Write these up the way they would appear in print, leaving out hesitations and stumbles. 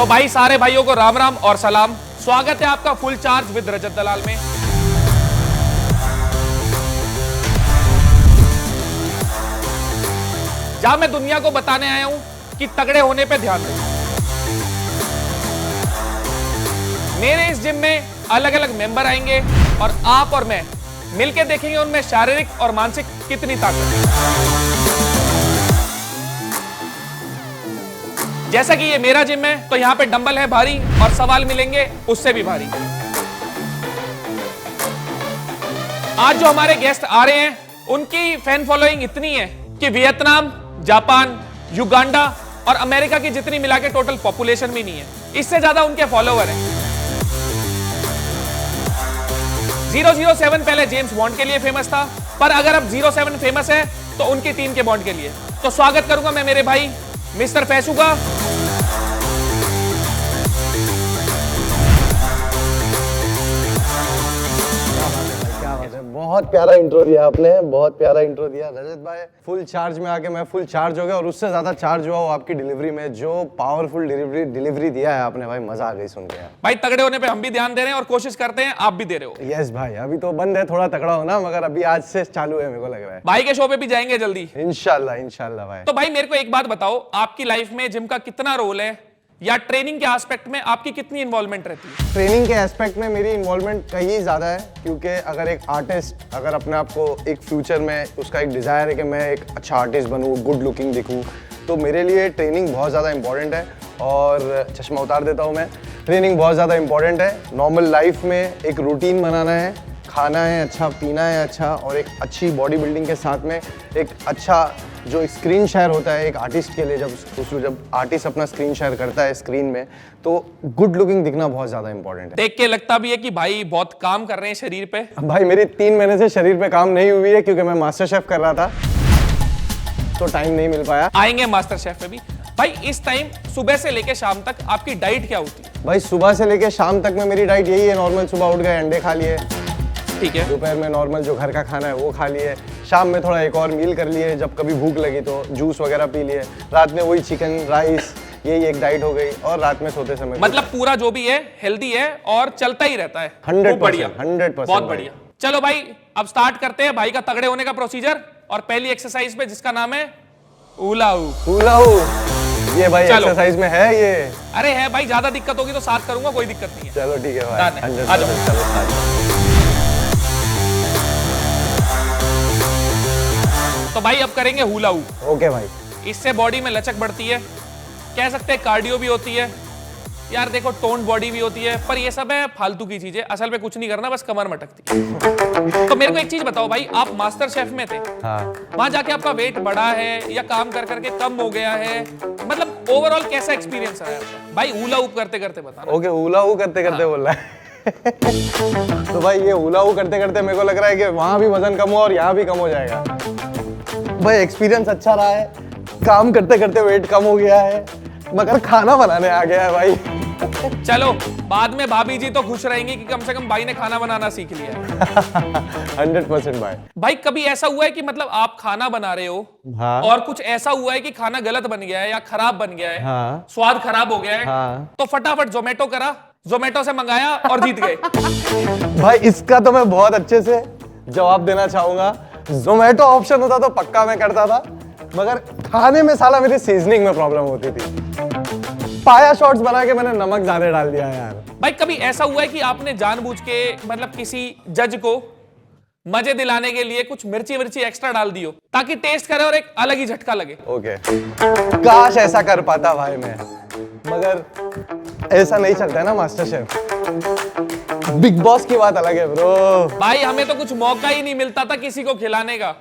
भाई सारे भाइयों को राम राम और सलाम। स्वागत है आपका फुल चार्ज विद रजत दलाल में। जहां मैं दुनिया को बताने आया हूं कि तगड़े होने पे ध्यान दें। मेरे इस जिम में अलग अलग मेंबर आएंगे और आप और मैं मिलके देखेंगे उनमें शारीरिक और मानसिक कितनी ताकत है। जैसा कि ये मेरा जिम है तो यहां पे डंबल है भारी और सवाल मिलेंगे उससे भी भारी। आज जो हमारे गेस्ट आ रहे हैं उनकी फैन फॉलोइंग इतनी है कि वियतनाम, जापान, युगांडा और अमेरिका की जितनी मिला के टोटल पॉपुलेशन भी नहीं है, इससे ज्यादा उनके फॉलोवर हैं। 007 पहले जेम्स बॉन्ड के लिए फेमस था, पर अगर अब 07 फेमस है तो उनकी टीम के बॉन्ड के लिए। तो स्वागत करूंगा मैं मेरे भाई मिस्टर फैसू का। बहुत प्यारा इंट्रो दिया आपने, बहुत प्यारा इंट्रो दिया रजत भाई। फुल चार्ज में आके मैं फुल चार्ज हो गया और उससे ज्यादा चार्ज हुआ वो आपकी डिलीवरी में। जो पावरफुल डिलीवरी दिया है आपने भाई, मजा आ गई सुन के। भाई तगड़े होने पे हम भी ध्यान दे रहे हैं और कोशिश करते हैं आप भी दे रहे हो। यस भाई, अभी तो बंद है थोड़ा तगड़ा होना, मगर अभी आज से चालू है, मेरे को लग रहा है। भाई के शो पे भी जाएंगे जल्दी इंशाल्लाह इंशाल्लाह भाई। तो भाई मेरे को एक बात बताओ, आपकी लाइफ में जिम का कितना रोल है या ट्रेनिंग के एस्पेक्ट में आपकी कितनी इन्वॉल्वमेंट रहती है? ट्रेनिंग के एस्पेक्ट में मेरी इन्वॉल्वमेंट कहीं ज़्यादा है, क्योंकि अगर एक आर्टिस्ट अगर अपने आप को एक फ्यूचर में उसका एक डिज़ायर है कि मैं एक अच्छा आर्टिस्ट बनूँ, गुड लुकिंग दिखूँ, तो मेरे लिए ट्रेनिंग बहुत ज़्यादा इंपॉर्टेंट है। और चश्मा उतार देता हूँ मैं, ट्रेनिंग बहुत ज़्यादा इंपॉर्टेंट है। नॉर्मल लाइफ में एक रूटीन बनाना है, खाना है अच्छा, पीना है अच्छा, और एक अच्छी बॉडी बिल्डिंग के साथ में एक अच्छा जो स्क्रीन शेयर होता है एक आर्टिस्ट के लिए, जब आर्टिस्ट अपना स्क्रीन शेयर करता है स्क्रीन में, तो गुड लुकिंग दिखना बहुत ज्यादा इंपॉर्टेंट है। देख के लगता भी है कि भाई बहुत काम कर रहे हैं शरीर पे। भाई मेरी 3 महीने से शरीर पे काम नहीं हुई है, क्योंकि मैं मास्टर शेफ कर रहा था तो टाइम नहीं मिल पाया। आएंगे मास्टर शेफ पे भी। भाई इस टाइम सुबह से लेके शाम तक आपकी डाइट क्या होती है? भाई सुबह से लेके शाम तक में मेरी डाइट यही है, नॉर्मल। सुबह उठ गए अंडे खा लिए, ठीक है। दोपहर में नॉर्मल जो घर का खाना है वो खा लिए, शाम में थोड़ा एक और मील कर लिए, जब कभी भूख लगी तो जूस वगैरह पी लिए, रात में वही चिकन राइस, यही एक डाइट हो गई। और रात में सोते समय मतलब पूरा जो भी है हेल्दी है और चलता ही रहता है। 100% बहुत बढ़िया। चलो भाई अब स्टार्ट करते हैं भाई का तगड़े होने का प्रोसीजर, और पहली एक्सरसाइज पे जिसका नाम है उलाऊ। ये भाई एक्सरसाइज में है ये? अरे है भाई, ज्यादा दिक्कत होगी तो साथ करूंगा, कोई दिक्कत नहीं है। चलो ठीक है भाई, आ जाओ। तो भाई अब करेंगे हुला हू। ओके भाई। इससे बॉडी में लचक बढ़ती है, कह सकते हैं कार्डियो भी होती है यार, देखो टोन बॉडी भी होती है, पर ये सब है फालतू की चीजें, असल में कुछ नहीं करना, बस कमर मटकती है। तो मेरे को एक चीज बताओ भाई, आप मास्टर शेफ में थे, हाँ। वहां जाके आपका वेट बढ़ा है या काम कर करके कम हो गया है, मतलब ओवरऑल कैसा एक्सपीरियंस रहा है आपका? भाई हुला हूप करते करते बता। ओके, हुला हूप करते करते बोल रहा है। तो भाई ये हुला हूप करते करते मेरे को लग रहा है कि वहां भी वजन कम हो और यहाँ भी कम हो जाएगा। भाई एक्सपीरियंस अच्छा रहा है, काम करते करते वेट कम हो गया है, मगर खाना बनाने आ गया है भाई। चलो बाद में भाभी जी तो खुश रहेंगी कि कम से कम भाई ने खाना बनाना सीख लिया है। 100% भाई। भाई कभी ऐसा हुआ है कि मतलब आप खाना बना रहे हो, हाँ। और कुछ ऐसा हुआ है कि खाना गलत बन गया है या खराब बन गया है, हाँ। स्वाद खराब हो गया है, हाँ। तो फटाफट जोमेटो करा, जोमेटो से मंगाया और जीत गए? भाई इसका तो मैं बहुत अच्छे से जवाब देना चाहूंगा। जोमेटो ऑप्शन होता तो पक्का मैं करता था, मगर खाने में साला मेरी सीजनिंग में प्रॉब्लम होती थी। पाया शॉट्स बना के मैंने नमक ज्यादा डाल दिया यार। भाई कभी ऐसा हुआ है कि आपने जानबूझ के मतलब किसी जज को मजे दिलाने के लिए कुछ मिर्ची विर्ची एक्स्ट्रा डाल दी हो ताकि टेस्ट करे और एक अलग ही झटका लगे? ओके, काश ऐसा कर पाता भाई मैं, मगर ऐसा नहीं चलता है ना मास्टर शेफ। बिग बॉस की बात अलग है ब्रो। भाई हमें तो कुछ मौका ही नहीं मिलता था किसी को खिलाने का,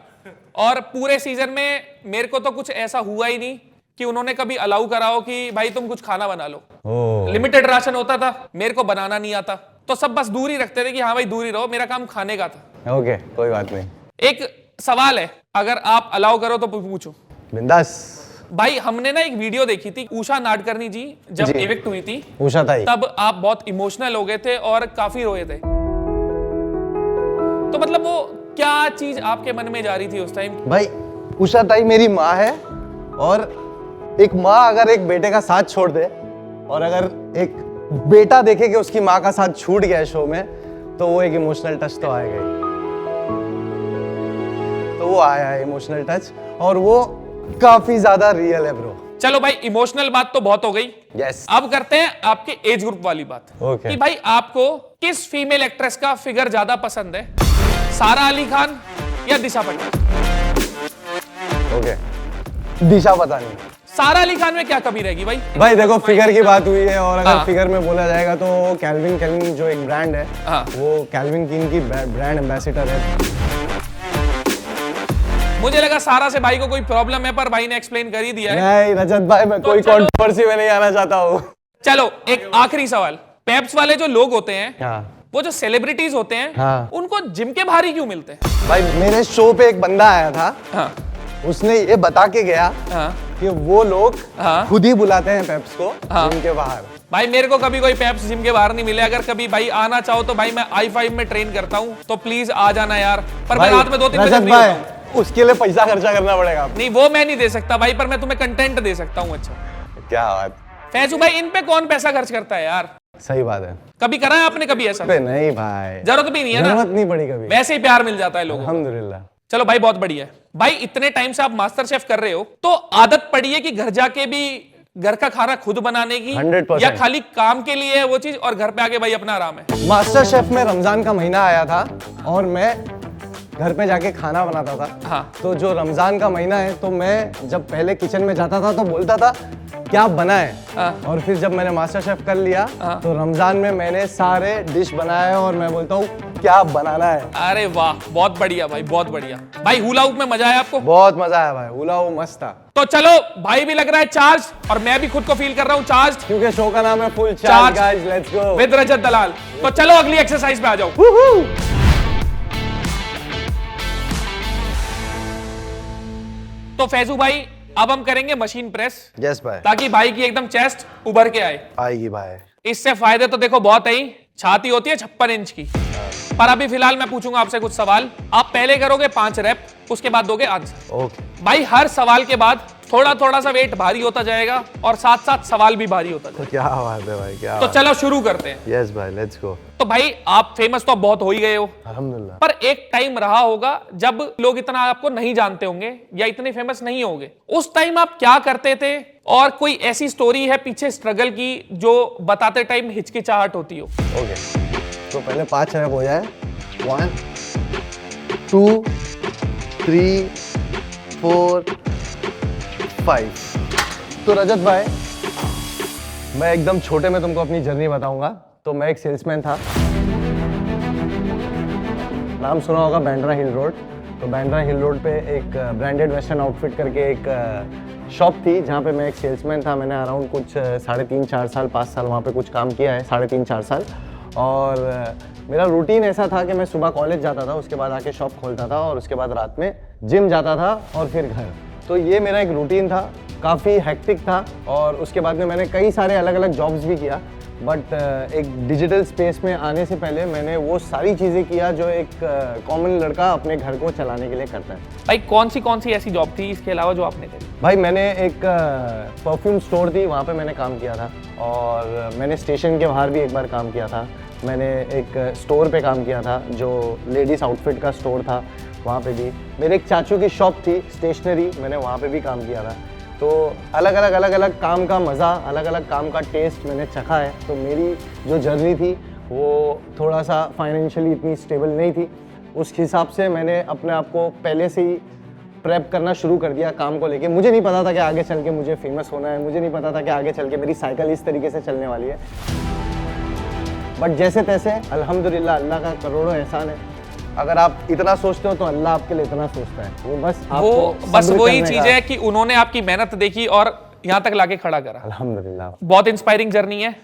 और पूरे सीजन में मेरे को तो कुछ ऐसा हुआ ही नहीं कि उन्होंने कभी अलाउ करा हो कि भाई तुम कुछ खाना बना लो। लिमिटेड राशन होता था, मेरे को बनाना नहीं आता, तो सब बस दूर ही रखते थे कि हाँ भाई दूर ही रहो, मेरा काम खाने का था। ओके, कोई बात नहीं। एक सवाल है, अगर आप अलाउ करो तो पूछो। बिंदास। भाई हमने ना एक वीडियो देखी थी, उषा नाडकर्णी जी जब इविक्ट हुई थी, उषा ताई, तब आप बहुत इमोशनल हो गए थे और काफी रोए थे। तो मतलब वो क्या चीज आपके मन में जा रही थी उस टाइम? भाई उषा ताई मेरी माँ है, और एक माँ अगर एक बेटे का साथ छोड़ दे और अगर एक बेटा देखे कि उसकी माँ का साथ छूट गया है शो में, तो वो एक इमोशनल टच तो आएगा ही। तो वो आया है इमोशनल टच, और वो काफी ज्यादा रियल है ब्रो। चलो भाई, इमोशनल बात तो बहुत हो गई। यस। अब करते हैं आपके एज ग्रुप वाली बात। Okay. कि भाई आपको किस फीमेल एक्ट्रेस का फिगर ज्यादा पसंद है, सारा अली खान या दिशा पटानी? ओके, दिशा पता नहीं। सारा अली खान में क्या कमी रहेगी भाई? भाई देखो, फिगर की बात हुई है, और अगर हाँ। फिगर में बोला जाएगा तो कैल्विन क्लीन जो एक ब्रांड है, हाँ। वो कैल्विन क्लीन की ब्रांड एम्बेसडर है। मुझे लगा सारा से भाई को कोई प्रॉब्लम है, पर भाई ने एक्सप्लेन कर ही दिया है। नहीं रजत भाई, मैं कोई चलो। कंट्रोवर्सी में नहीं आना चाहता हूँ। चलो एक आखिरी सवाल, पेप्स वाले जो लोग होते हैं, हाँ। वो जो सेलिब्रिटीज होते हैं, हाँ। उनको जिम के बाहर ही क्यों मिलते हैं? भाई मेरे शो पे एक बंदा आया था, हाँ। उसने ये बता के गया हाँ। कि वो लोग हाँ। खुद ही बुलाते हैं पेप्स को हाँ। जिम के बाहर। भाई मेरे को कभी कोई पेप्स जिम के बाहर नहीं मिले। अगर कभी भाई आना चाहो तो भाई मैं i5 में ट्रेन करता हूँ, तो प्लीज आ जाना यार। पर मैं भाई, रात में 2-3 बजे रजत फ्री भाई, होता हूँ। उसके लिए पैसा खर्चा करना पड़ेगा। नहीं वो मैं नहीं दे सकता भाई, पर मैं तुम्हें कंटेंट दे सकता हूँ। अच्छा क्या बात, फैजू भाई, इन पे कौन पैसा खर्च करता है यार? सही बात है। कभी करा है आपने कभी ऐसा? पे नहीं भाई, जरूरत भी नहीं है ना, जरूरत नहीं पड़ी कभी। वैसे ही प्यार मिल जाता है लोगों को। अल्हम्दुलिल्लाह। चलो भाई बहुत बढ़िया है। भाई इतने टाइम से आप मास्टर शेफ कर रहे हो, तो आदत पड़ी है कि घर जाके भी घर का खाना खुद बनाने की, 100%। या खाली काम के लिए है वो चीज और घर पे आके भाई अपना आराम है? मास्टर शेफ में रमजान का महीना आया था और मैं घर पे जाके खाना बनाता था। हाँ। तो जो रमजान का महीना है, तो मैं जब पहले किचन में जाता था तो बोलता था क्या बना है। हाँ। और फिर जब मैंने मास्टर शेफ कर लिया, हाँ। तो रमजान में मैंने सारे डिश बनाए और मैं बोलता हूँ क्या बनाना है। अरे वाह, बहुत बढ़िया भाई, बहुत बढ़िया। भाई हुला हुप में मजा आया आपको? बहुत मजा आया भाई, हुला वो मस्त था। तो चलो भाई भी लग रहा है चार्ज, और मैं भी खुद को फील कर रहा हूँ चार्ज, क्योंकि शो का नाम है full charge. Charge guys, let's go with Rajat Dalal. तो चलो अगली एक्सरसाइज पे आ जाओ। तो फैजू भाई अब हम करेंगे मशीन प्रेस, यस भाई। ताकि भाई की एकदम चेस्ट उभर के आए। आएगी भाई। इससे फायदे तो देखो बहुत है ही। छाती होती है 56 इंच की। पर अभी फिलहाल मैं पूछूंगा आपसे कुछ सवाल। आप पहले करोगे 5 रैप, उसके बाद दोगे आंसर। ओके भाई हर सवाल के बाद थोड़ा थोड़ा सा वेट भारी होता जाएगा, और साथ साथ सवाल भी भारी होता जाएगा। क्या बात है भाई, क्या तो चलो शुरू करते हैं। यस भाई, लेट्स गो। तो भाई आप फेमस तो अब बहुत हो ही गए हो, अल्हम्दुलिल्लाह। पर एक टाइम रहा होगा जब लोग इतना आपको नहीं जानते होंगे या इतने फेमस नहीं होंगे। उस टाइम आप क्या करते थे, और कोई ऐसी स्टोरी है पीछे स्ट्रगल की जो बताते टाइम हिचकिचाहट होती हो? ओके, तो पहले 5 रैप हो जाए। 1 2 3 4 5। तो रजत भाई, मैं एकदम छोटे में तुमको अपनी जर्नी बताऊंगा। तो मैं एक सेल्समैन था, नाम सुना होगा बांद्रा हिल रोड। तो बांद्रा हिल रोड पे एक ब्रांडेड वेस्टर्न आउटफिट करके एक शॉप थी, जहाँ पे मैं एक सेल्समैन था। मैंने अराउंड कुछ 3.5-4 साल 5 साल वहाँ पे कुछ काम किया है, 3.5-4 साल। और मेरा रूटीन ऐसा था कि मैं सुबह कॉलेज जाता था, उसके बाद आके शॉप खोलता था, और उसके बाद रात में जिम जाता था, और फिर घर। तो ये मेरा एक रूटीन था, काफ़ी हेक्टिक था। और उसके बाद में मैंने कई सारे अलग अलग जॉब्स भी किया, बट एक डिजिटल स्पेस में आने से पहले मैंने वो सारी चीज़ें किया जो एक कॉमन लड़का अपने घर को चलाने के लिए करता है। भाई कौन सी ऐसी जॉब थी इसके अलावा जो आपने करी? भाई मैंने एक परफ्यूम स्टोर थी, वहाँ पे मैंने काम किया था। और मैंने स्टेशन के बाहर भी एक बार काम किया था। मैंने एक स्टोर पे काम किया था जो लेडीज़ आउटफिट का स्टोर था, वहाँ पे भी। मेरे एक चाचू की शॉप थी स्टेशनरी, मैंने वहाँ पे भी काम किया था। तो अलग अलग काम का मज़ा, अलग अलग काम का टेस्ट मैंने चखा है। तो मेरी जो जर्नी थी वो थोड़ा सा फाइनेंशियली इतनी स्टेबल नहीं थी। उस हिसाब से मैंने अपने आप को पहले से ही प्रेप करना शुरू कर दिया काम को लेके। मुझे नहीं पता था कि आगे चल के मुझे फेमस होना है, मुझे नहीं पता था कि आगे चल के मेरी साइकिल इस तरीके से चलने वाली है। बट जैसे तैसे अल्हम्दुलिल्लाह, अल्लाह का करोड़ों एहसान है। अगर आप इतना सोचते हो तो अल्लाह आपके लिए इतना सोचता है। वो बस वही चीज है कि उन्होंने आपकी मेहनत देखी और यहाँ तक लाके खड़ा करा। अल्हम्दुलिल्लाह, बहुत इंस्पायरिंग जर्नी है।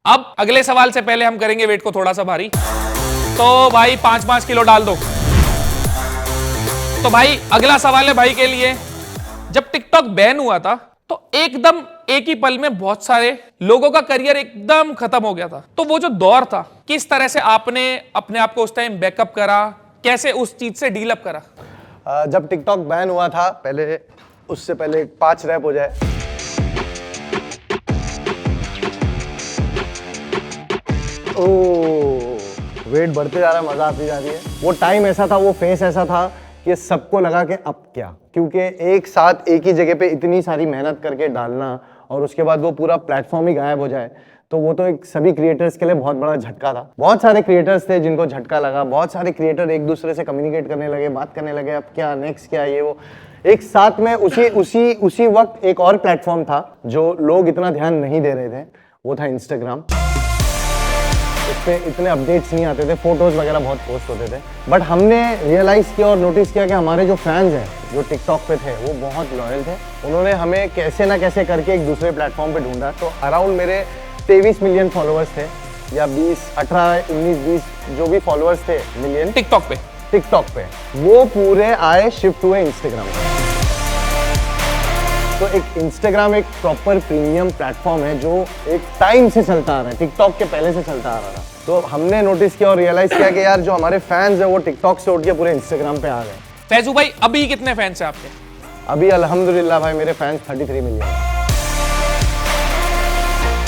अब अगले सवाल से पहले हम करेंगे वेट को थोड़ा सा भारी। तो भाई 5-5 किलो डाल दो। तो भाई अगला सवाल है भाई के लिए। जब टिकटॉक बैन हुआ था तो एकदम एक ही पल में बहुत सारे लोगों का करियर एकदम खत्म हो गया था। तो वो जो दौर था, किस तरह से आपने अपने आप को उस टाइम बैकअप करा, कैसे उस चीज से डील अप करा? जब टिकटॉक बैन हुआ था, पहले उससे पहले 5 रैप हो जाए। वेट बढ़ते जा रहा है, मजा आती जा रही है। वो टाइम ऐसा था, वो फेस ऐसा था कि सबको लगा कि अब क्या, क्योंकि एक साथ एक ही जगह पे इतनी सारी मेहनत करके डालना और उसके बाद वो पूरा प्लेटफॉर्म ही गायब हो जाए, तो वो तो एक सभी क्रिएटर्स के लिए बहुत बड़ा झटका था। बहुत सारे क्रिएटर्स थे जिनको झटका लगा, बहुत सारे क्रिएटर एक दूसरे से कम्युनिकेट करने लगे, बात करने लगे, अब क्या नेक्स्ट क्या ये वो। एक साथ में उसी वक्त एक और प्लेटफॉर्म था जो लोग इतना ध्यान नहीं दे रहे थे, वो था इंस्टाग्राम। उस पर इतने अपडेट्स नहीं आते थे, फोटोज वगैरह बहुत पोस्ट होते थे, बट हमने रियलाइज किया और नोटिस किया कि हमारे जो फैंस हैं जो टिकटॉक पे थे वो बहुत लॉयल थे। उन्होंने हमें कैसे ना कैसे करके एक दूसरे प्लेटफॉर्म पे ढूंढा। तो अराउंड मेरे 23 मिलियन फॉलोअर्स थे, या 20, 18, 19, 20 जो भी फॉलोअर्स थे मिलियन टिकटॉक पे, वो पूरे आए शिफ्ट हुए इंस्टाग्राम पे। तो एक इंस्टाग्राम एक प्रॉपर प्रीमियम प्लेटफॉर्म है जो एक टाइम से चलता आ रहा है, टिकटॉक के पहले से चलता आ रहा था। तो हमने नोटिस किया और रियलाइज किया कि यार जो हमारे फैंस हैं वो टिकटॉक से उठ के पूरे इंस्टाग्राम पे आ गए। फैजू भाई अभी कितने फैंस हैं आपके? अभी अल्हम्दुलिल्लाह भाई मेरे फैंस 33 मिलियन हैं।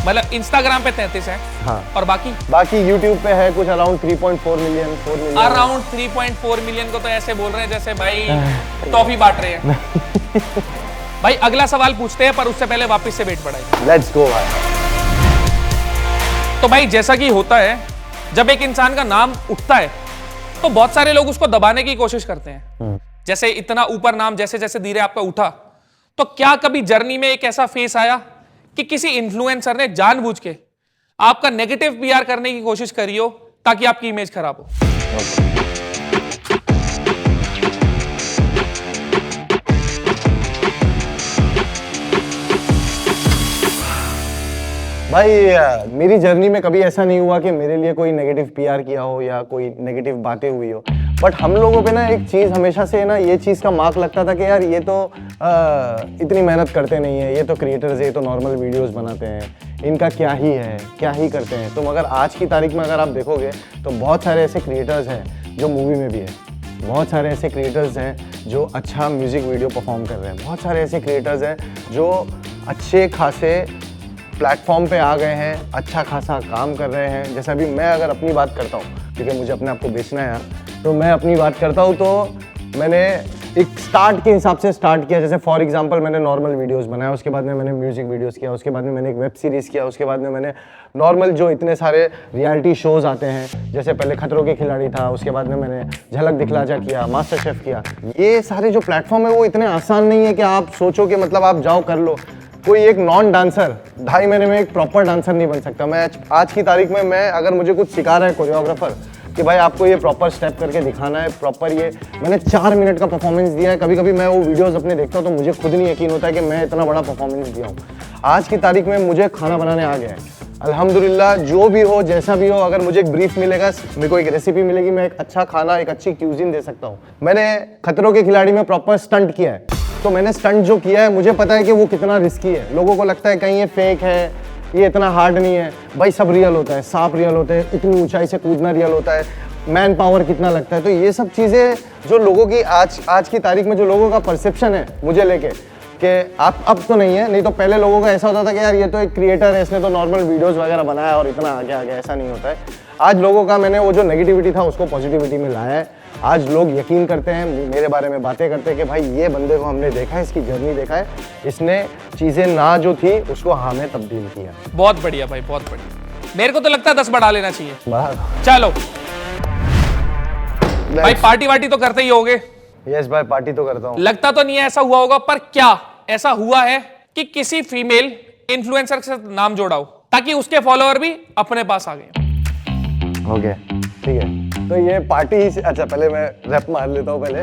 मतलब इंस्टाग्राम पे 33 है। हाँ। और बाकी यूट्यूब पे है कुछ around 3.4 million, 4 million. Around 3.4 million को तो ऐसे बोल रहे हैं जैसे भाई टॉफी बांट रहे हैं। भाई अगला सवाल पूछते हैं, पर उससे पहले वापस से वेट बढ़ाएंगे। लेट्स गो भाई। तो भाई जैसा कि होता है, जब एक इंसान का नाम उठता है तो बहुत सारे लोग उसको दबाने की कोशिश करते हैं। जैसे इतना ऊपर नाम जैसे जैसे धीरे आपका उठा, तो क्या कभी जर्नी में एक ऐसा फेस आया कि किसी इन्फ्लुएंसर ने जानबूझ के आपका नेगेटिव पीआर करने की कोशिश करी हो ताकि आपकी इमेज खराब हो? भाई मेरी जर्नी में कभी ऐसा नहीं हुआ कि मेरे लिए कोई नेगेटिव पीआर किया हो या कोई नेगेटिव बातें हुई हो, बट हम लोगों पे ना एक चीज़ हमेशा से ना ये चीज़ का मार्क लगता था कि यार ये तो इतनी मेहनत करते नहीं है, ये तो क्रिएटर्स है, ये तो नॉर्मल वीडियोस बनाते हैं, इनका क्या ही है, क्या ही करते हैं। तो मगर आज की तारीख में अगर आप देखोगे तो बहुत सारे ऐसे क्रिएटर्स हैं जो मूवी में भी है, बहुत सारे ऐसे क्रिएटर्स हैं जो अच्छा म्यूज़िक वीडियो परफॉर्म कर रहे हैं, बहुत सारे ऐसे क्रिएटर्स हैं जो अच्छे खासे प्लेटफॉर्म पे आ गए हैं, अच्छा खासा काम कर रहे हैं। जैसे अभी मैं अगर अपनी बात करता हूँ, क्योंकि मुझे अपने आप को बेचना है यार, तो मैं अपनी बात करता हूँ तो मैंने एक स्टार्ट के हिसाब से स्टार्ट किया। जैसे फॉर एग्जांपल मैंने नॉर्मल वीडियोस बनाया, उसके बाद में मैंने म्यूजिक वीडियोस किया, उसके बाद में मैंने एक वेब सीरीज़ किया, उसके बाद में मैंने नॉर्मल जो इतने सारे रियलिटी शोज़ आते हैं, जैसे पहले खतरों के खिलाड़ी था, उसके बाद में मैंने झलक दिखला जा किया, मास्टर शेफ किया। ये सारे जो प्लेटफॉर्म है वो इतने आसान नहीं है कि आप सोचो कि मतलब आप जाओ कर लो। कोई एक नॉन डांसर 2.5 महीने में एक प्रॉपर डांसर नहीं बन सकता। मैं आज की तारीख में मैं अगर मुझे कुछ सिखा रहा है कोरियोग्राफर कि भाई आपको ये प्रॉपर स्टेप करके दिखाना है, प्रॉपर ये मैंने 4 मिनट का परफॉर्मेंस दिया है। कभी कभी मैं वो वीडियोस अपने देखता हूँ तो मुझे खुद नहीं यकीन होता है कि मैं इतना बड़ा परफॉर्मेंस दिया हूँ। आज की तारीख में मुझे खाना बनाने आ गया है अल्हम्दुलिल्लाह। जो भी हो जैसा भी हो, अगर मुझे एक ब्रीफ मिलेगा, मेरे को एक रेसिपी मिलेगी, मैं एक अच्छा खाना, एक अच्छी क्यूजिन दे सकता हूँ। मैंने खतरों के खिलाड़ी में प्रॉपर स्टंट किया है, तो मैंने स्टंट जो किया है मुझे पता है कि वो कितना रिस्की है। लोगों को लगता है कहीं ये फेक है, ये इतना हार्ड नहीं है। भाई सब रियल होता है, सांप रियल होते हैं, इतनी ऊंचाई से कूदना रियल होता है, मैन पावर कितना लगता है। तो ये सब चीज़ें जो लोगों की आज की तारीख में जो लोगों का परसेप्शन है मुझे लेके कि आप अब तो नहीं है, नहीं तो पहले लोगों का ऐसा होता था कि यार ये तो एक क्रिएटर है, इसने तो नॉर्मल वीडियोस वगैरह बनाया और इतना आगे आ गया। ऐसा नहीं होता है। आज लोगों का मैंने वो जो नेगेटिविटी था उसको पॉजिटिविटी में लाया है। आज लोग यकीन करते हैं, मेरे बारे में बातें करते हैं कि भाई ये बंदे को हमने देखा है, इसकी जर्नी देखा है, इसने चीज़ें ना जो थी उसको हाँ में तब्दील किया। बहुत बढ़िया भाई, बहुत बढ़िया। मेरे को तो लगता है 10 बढ़ा लेना चाहिए। चलो भाई, पार्टी वार्टी तो करते ही होगे। यस भाई, पार्टी तो करता हूँ। लगता तो नहीं है ऐसा हुआ होगा, पर क्या ऐसा हुआ है कि किसी फीमेल इन्फ्लुएंसर के साथ नाम जोड़ा हो ताकि उसके फॉलोअर भी अपने पास आ गए? ओके, ठीक है। तो ये पार्टी ही अच्छा, पहले मैं रैप मार लेता हूँ पहले।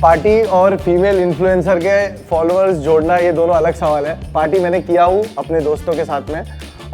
पार्टी और फीमेल इन्फ्लुएंसर के फॉलोअर्स जोड़ना ये दोनों अलग सवाल है। पार्टी मैंने किया हूँ अपने दोस्तों के साथ में,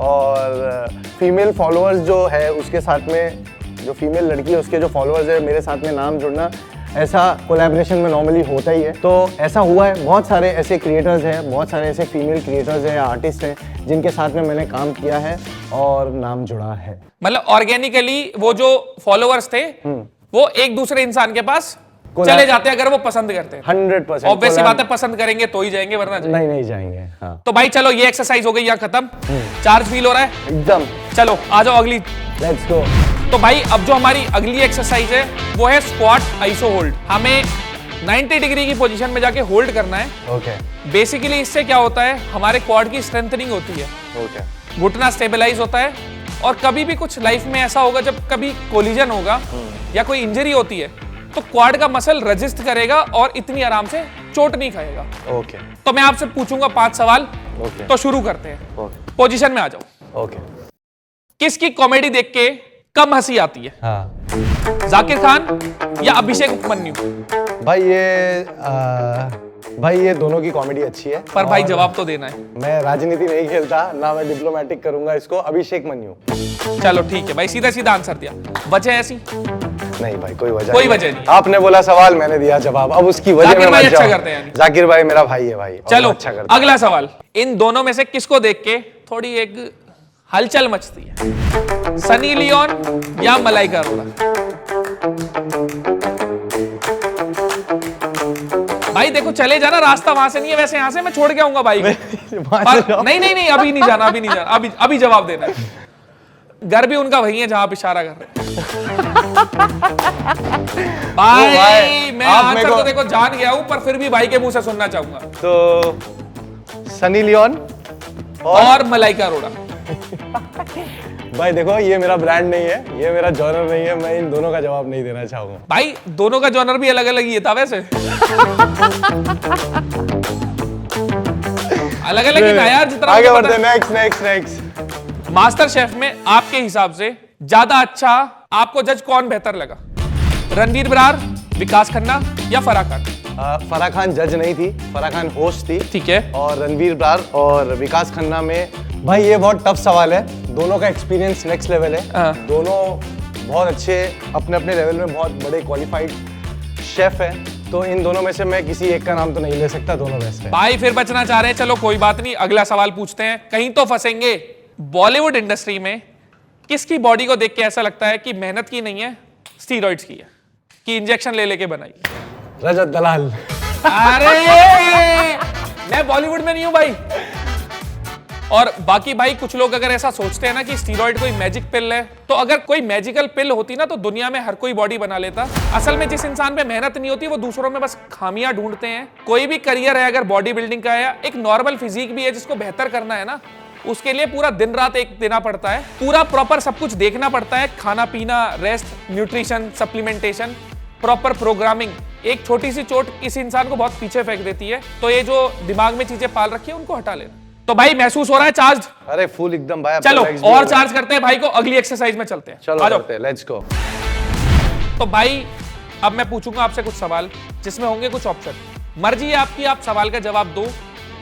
और फीमेल फॉलोअर्स जो है उसके साथ में, जो फीमेल लड़की है उसके जो फॉलोअर्स है मेरे साथ में नाम जुड़ना, ऐसा कोलैबोरेशन में नॉर्मली होता ही है। तो ऐसा हुआ है, बहुत सारे ऐसे क्रिएटर्स हैं, बहुत सारे ऐसे फीमेल क्रिएटर्स हैं, आर्टिस्ट हैं जिनके साथ में मैंने काम किया है और नाम जुड़ा है। मतलब ऑर्गेनिकली वो जो फॉलोअर्स थे वो एक दूसरे इंसान के पास चले जाते हैं अगर वो पसंद करते हैं। 100%। ऑब्वियस सी बात है, पसंद करेंगे तो ही जाएंगे, वरना जाएंगे। नहीं जाएंगे। हाँ। तो भाई चलो, ये एक्सरसाइज हो गई यहाँ खत्म। चार्ज फील हो रहा है एकदम। चलो आ जाओ अगली। Let's go. तो भाई अब जो हमारी अगली एक्सरसाइज है वो है स्क्वाट आइसो होल्ड। हमें 90 डिग्री की पोजीशन में जाके होल्ड करना है। ओके। बेसिकली इससे क्या होता है, हमारे क्वाड की स्ट्रेंथनिंग होती है। ओके। घुटना स्टेबलाइज होता है, और कभी भी कुछ लाइफ में ऐसा होगा जब कभी कोलिजन होगा या कोई इंजरी होती है तो क्वाड का मसल रजिस्ट करेगा और इतनी आराम से चोट नहीं खाएगा। ओके। तो मैं आपसे पूछूंगा 5 सवाल। ओके। तो शुरू करते हैं। ओके। पोजीशन में आ जाओ। ओके। किसकी कॉमेडी देख के कम हंसी आती है, हाँ। जाकिर खान या अभिषेक उपमन्यु? भाई ये दोनों की कॉमेडी अच्छी है, पर भाई जवाब तो देना है। मैं राजनीति नहीं खेलता ना, मैं डिप्लोमेटिक करूंगा इसको। अभिषेक मन्यु। चलो ठीक है भाई, सीधा सीधा आंसर दिया। वजह ऐसी? नहीं भाई, कोई वजह नहीं। आपने बोला सवाल, मैंने दिया जवाब, अब उसकी वजह जाकिर में भाई मत अच्छा जाओ। करते हैं। जाकिर भाई मेरा भाई है भाई। चलो अच्छा करता अगला सवाल। इन दोनों में से किसको देख के थोड़ी एक हलचल मचती है, सनी लियोन या मलाइका अरोड़ा? भाई देखो, चले जाना, रास्ता वहां से नहीं है, वैसे यहां से मैं छोड़ के आऊंगा भाई को। नहीं अभी नहीं जाना, अभी जवाब देना है। घर भी उनका वही है जहां आप इशारा कर रहे हैं। भाई मैं आंसर तो देखो जान गया हूं, पर फिर भी भाई के मुंह से सुनना चाहूंगा। तो सनी लियोन और मलाइका अरोड़ा। भाई देखो, ये मेरा ब्रांड नहीं है, ये मेरा जॉनर नहीं है, मैं इन दोनों का जवाब नहीं देना चाहूंगा। भाई दोनों का जॉनर भी अलग अलग ही था वैसे। अलग अलग ही था यार, जितना आगे बढ़ते हैं। नेक्स्ट। मास्टर शेफ में आपके हिसाब से ज्यादा अच्छा आपको जज कौन बेहतर लगा, रणवीर बरार, विकास खन्ना या फराह खान? फराह खान जज नहीं थी, फराह खान होस्ट थी। ठीक है। और रणवीर बरार और विकास खन्ना में, भाई ये बहुत टफ सवाल है। दोनों का एक्सपीरियंस नेक्स्ट लेवल है। दोनों बहुत अच्छे अपने अपने लेवल में बहुत बड़े क्वालिफाइड शेफ है। तो इन दोनों में से मैं किसी एक का नाम तो नहीं ले सकता, दोनों बेस्ट है। भाई फिर बचना चाह रहे हैं, चलो कोई बात नहीं, अगला सवाल पूछते हैं, कहीं तो फंसेंगे। बॉलीवुड इंडस्ट्री में किसकी बॉडी को देख के ऐसा लगता है कि मेहनत की नहीं है, स्टीरॉइड्स की है, कि इंजेक्शन ले लेके बनाई? रजत दलाल। अरे मैं बॉलीवुड में नहीं हूं भाई। और बाकी भाई कुछ लोग अगर ऐसा सोचते हैं ना कि स्टीरॉइड कोई मैजिक पिल है, तो अगर कोई मैजिकल पिल होती ना तो दुनिया में हर कोई बॉडी बना लेता। असल में जिस इंसान पे मेहनत नहीं होती वो दूसरों में बस खामियां ढूंढते हैं। कोई भी करियर है, अगर बॉडी बिल्डिंग का है, एक नॉर्मल फिजिक भी है जिसको बेहतर करना है ना, उसके लिए पूरा दिन रात एक देना पड़ता है, पूरा प्रॉपर सब कुछ देखना पड़ता है, खाना पीना, rest, nutrition, supplementation, proper programming. एक छोटी सी चोट किसी इंसान को बहुत पीछे फेंक देती है। तो ये जो दिमाग में चीजें पाल रखी है उनको हटा लेना। तो भाई महसूस हो रहा है चार्ज? अरे फुल एकदम भाई। चलो और चार्ज करते हैं भाई को, अगली एक्सरसाइज में चलते हैं। चलो करते हैं, लेट्स गो। तो भाई अब मैं पूछूंगा आपसे कुछ सवाल जिसमें होंगे कुछ ऑप्शन। मर्जी है आपकी, आप सवाल का जवाब दो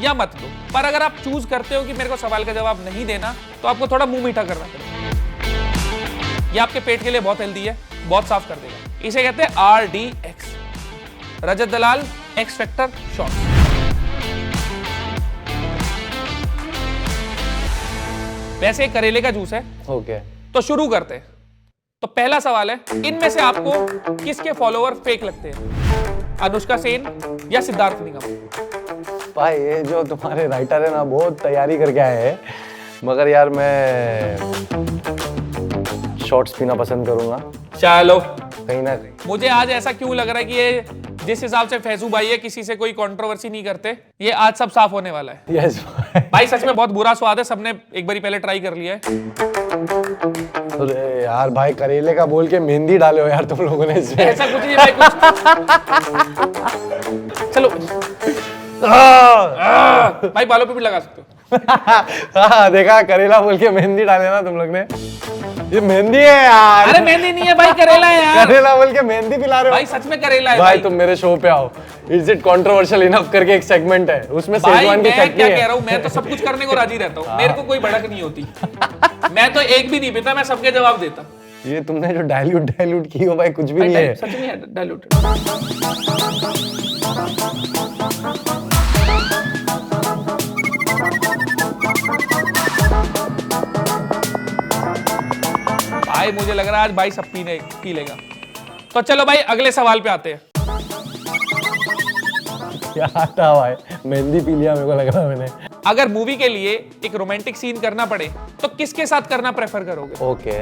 या मत दो। पर अगर आप चूज करते हो कि मेरे को सवाल का जवाब नहीं देना, तो आपको थोड़ा मुंह मीठा करना पड़ेगा। ये आपके पेट के लिए बहुत हेल्दी है, बहुत साफ कर देगा। इसे कहते हैं RDX, रजत दलाल एक्स फैक्टर शॉट। वैसे करेले का जूस है। ओके। तो शुरू करते हैं। तो पहला सवाल है, इनमें से आपको किसके फॉलोअर फेक लगते हैं, अनुष्का सेन या सिद्धार्थ निगम? भाई ये जो तुम्हारे राइटर है ना, बहुत तैयारी करके आए हैं, मगर यार मैं शॉर्ट्स पीना पसंद करूंगा। चलो कहीं ना कहीं मुझे आज ऐसा क्यों लग रहा है कि ये जिस हिसाब से फैजू भाई है, किसी से कोई कंट्रोवर्सी नहीं करते, ये आज सब साफ होने वाला है। यस भाई सच में बहुत बुरा स्वाद है, सबने एक बारी पहले ट्राई कर लिया है। अरे यार भाई, करेले का बोल के मेहंदी डाले हो यार तुम लोगों ने इसमें। ऐसा कुछ नहीं भाई, कुछ चलो भाई बालों पे भी लगा सकते हो। हाँ देखा, करेला बोल के मेहंदी डाले ना तुम लोग ने। ये मेहंदी है यार। अरे मेहंदी नहीं है भाई, करेला है यार। करेला बोल के मेहंदी पिला रहे हो भाई, सच में करेला है भाई। तुम मेरे शो पे आओ, इज इट कंट्रोवर्शियल इनफ करके एक सेगमेंट है, उसमें शेजवान की चटनी है। मैं क्या कह रहा हूँ, मैं तो सब कुछ करने को राजी रहता हूँ, मेरे को कोई भड़क नहीं होती। मैं तो एक भी नहीं पीता, मैं सबके जवाब देता। ये तुमने जो डाइल्यूट की हो भाई, कुछ भी नहीं है। सच में है डाइल्यूट। भाई मुझे लग रहा है आज भाई सब पी लेगा। तो चलो भाई अगले सवाल पे आते हैं। क्या था भाई, मेहंदी पी लिया मेरे को लग रहा है मैंने। अगर मूवी के लिए एक रोमांटिक सीन करना पड़े तो किसके साथ करना प्रेफर करोगे? ओके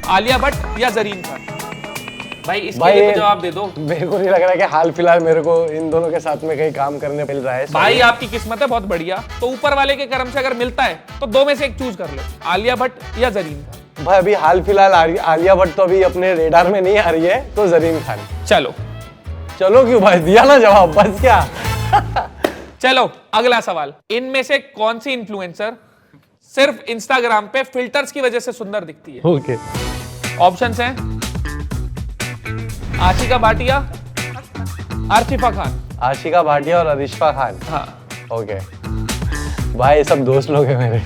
आलिया भट्ट या जरीन खान? भाई इसके भाई, लिए तो जवाब दे दो। मेरे को नहीं लग रहा है कि हाल फिलहाल मेरे को इन दोनों के साथ में कहीं काम करने मिल रहा है। भाई आपकी किस्मत है बहुत बढ़िया, तो ऊपर वाले के कर्म से अगर मिलता है तो दो में से एक चूज कर लो, आलिया भट्ट या जरीन खान। भाई अभी हाल फिलहाल आलिया भट्ट तो अभी अपने रेडार में नहीं आ रही है, तो जरीन खान। चलो चलो क्यों भाई, दिया ना जवाब, बस क्या। चलो अगला सवाल, इनमें से कौन सी इन्फ्लुएंसर सिर्फ इंस्टाग्राम पे फिल्टर्स की वजह से सुंदर दिखती है? ओके ऑप्शंस हैं आशिका भाटिया, अर्शिफा खान। आशिका भाटिया और अरिश्फा खान। हाँ ओके भाई, ये सब दोस्त लोग हैं मेरे।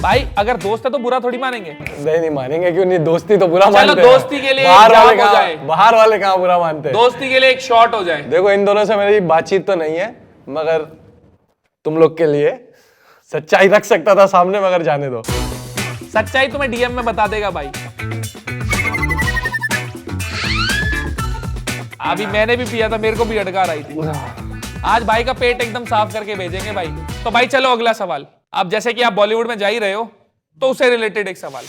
भाई अगर दोस्त है तो बुरा थोड़ी मानेंगे। नहीं मानेंगे, क्यों नहीं, दोस्ती तो बुरा चलो मानते हैं। दोस्ती के लिए बाहर एक वाले जाम हो जाए। बाहर वाले कहाँ बुरा मानते हैं। दोस्ती के लिए एक शॉट हो जाए। देखो इन दोनों से मेरी बातचीत तो नहीं है, मगर तुम लोग के लिए सच्चाई रख सकता था सामने, मगर जाने दो। सच्चाई तुम्हें डीएम में बता देगा भाई। अभी मैंने भी पिया था, मेरे को भी अटकार आई थी। आज भाई का पेट एकदम साफ करके भेजेंगे भाई। तो भाई चलो अगला सवाल। अब जैसे कि आप बॉलीवुड में जा ही रहे हो तो उससे रिलेटेड एक सवाल,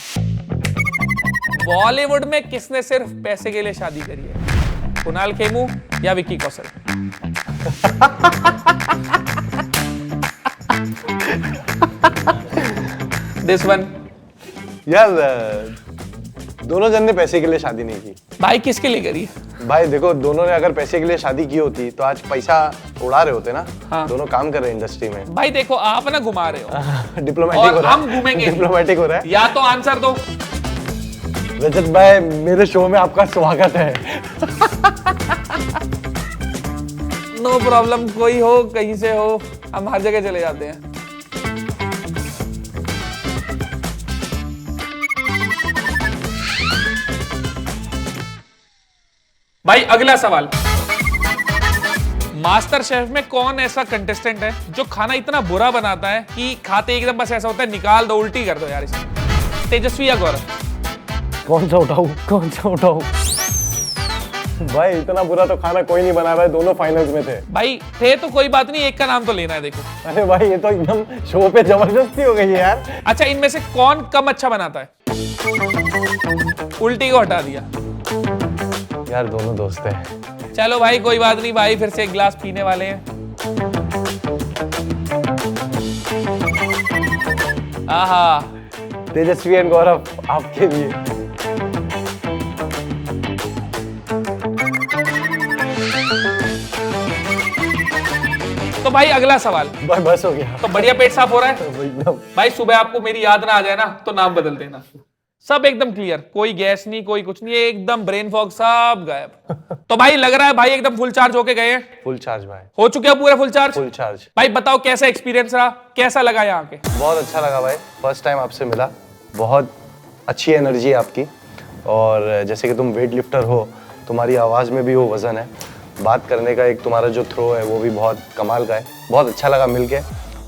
बॉलीवुड में किसने सिर्फ पैसे के लिए शादी करी है? कुणाल खेमू या विक्की कौशल? This one. यार दोनों जन ने पैसे के लिए शादी नहीं की। भाई किसके लिए करी है? भाई देखो, दोनों ने अगर पैसे के लिए शादी की होती तो आज पैसा उड़ा रहे होते ना। हाँ। दोनों काम कर रहे हैं इंडस्ट्री में। भाई देखो आप ना घुमा रहे हो डिप्लोमेटिक हो और रहा है। हम घूमेंगे। डिप्लोमेटिक हो रहा है। या तो आंसर दो। रजत भाई मेरे शो में आपका स्वागत है। नो प्रॉब्लम, कोई हो कहीं से हो, हम हर जगह चले जाते हैं। भाई अगला सवाल, मास्टर शेफ में कौन ऐसा कंटेस्टेंट है जो खाना इतना बुरा बनाता है कि खाते एकदम बस ऐसा होता है निकाल दो, उल्टी कर दो यार इसे? तेजस्वी या गौरव? कौन सा उठाऊं, कौन सा उठाऊं? भाई इतना बुरा तो खाना कोई नहीं बना रहा है, दोनों फाइनल्स में थे। भाई थे तो कोई बात नहीं, एक का नाम तो लेना है। देखो अरे भाई ये तो एकदम शो पे जबरदस्ती हो गई है यार। अच्छा, इनमें से कौन कम अच्छा बनाता है? उल्टी को हटा दिया। यार दोनों दोस्त हैं। चलो भाई कोई बात नहीं भाई, फिर से एक गिलास पीने वाले हैं। आहा, तेजस्वी एंड गौरव आपके लिए। तो भाई अगला सवाल। भाई बस हो गया। तो बढ़िया पेट साफ हो रहा है एकदम। भाई? सुबह आपको मेरी याद ना आ जाए ना तो नाम बदल देना। सब एकदम क्लियर, कोई गैस नहीं, कोई कुछ नहीं, एकदम ब्रेन फॉग, सब गायब। तो भाई लग रहा है भाई एकदम फुल चार्ज होके गए हैं। फुल चार्ज भाई। हो चुके हैं पूरा फुल चार्ज? Full charge. भाई बताओ कैसा एक्सपीरियंस रहा, कैसा लगा यहाँ के? बहुत अच्छा लगा भाई, फर्स्ट टाइम आपसे मिला। बहुत अच्छी एनर्जी है आपकी, और जैसे कि तुम वेट लिफ्टर हो, तुम्हारी आवाज़ में भी वो वजन है, बात करने का एक तुम्हारा जो थ्रो है वो भी बहुत कमाल का है। बहुत अच्छा लगा मिलके,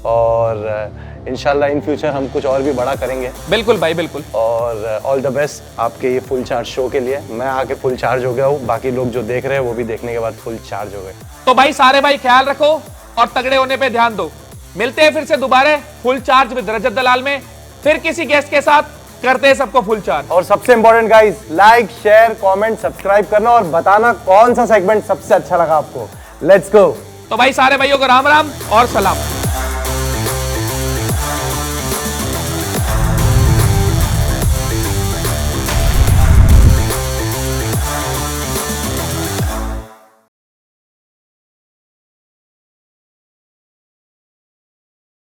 और इंशाल्लाह इन फ्यूचर हम कुछ और भी बड़ा करेंगे। बिल्कुल भाई बिल्कुल। और ऑल द बेस्ट आपके ये फुल चार्ज शो के लिए। मैं आके फुल चार्ज हो गया हूँ, बाकी लोग जो देख रहे हैं वो भी देखने के बाद फुल चार्ज हो गए। तो भाई सारे भाई ख्याल रखो और तगड़े होने पे ध्यान दो। मिलते हैं फिर से दोबारा फुल चार्ज विद रजत दलाल में, फिर किसी गेस्ट के साथ करते हैं सबको फुल चार्ज। और सबसे important guys, like share comment subscribe करना और बताना कौन सा सेगमेंट सबसे अच्छा लगा आपको। Let's go. तो भाई सारे भाइयों को राम राम और सलाम।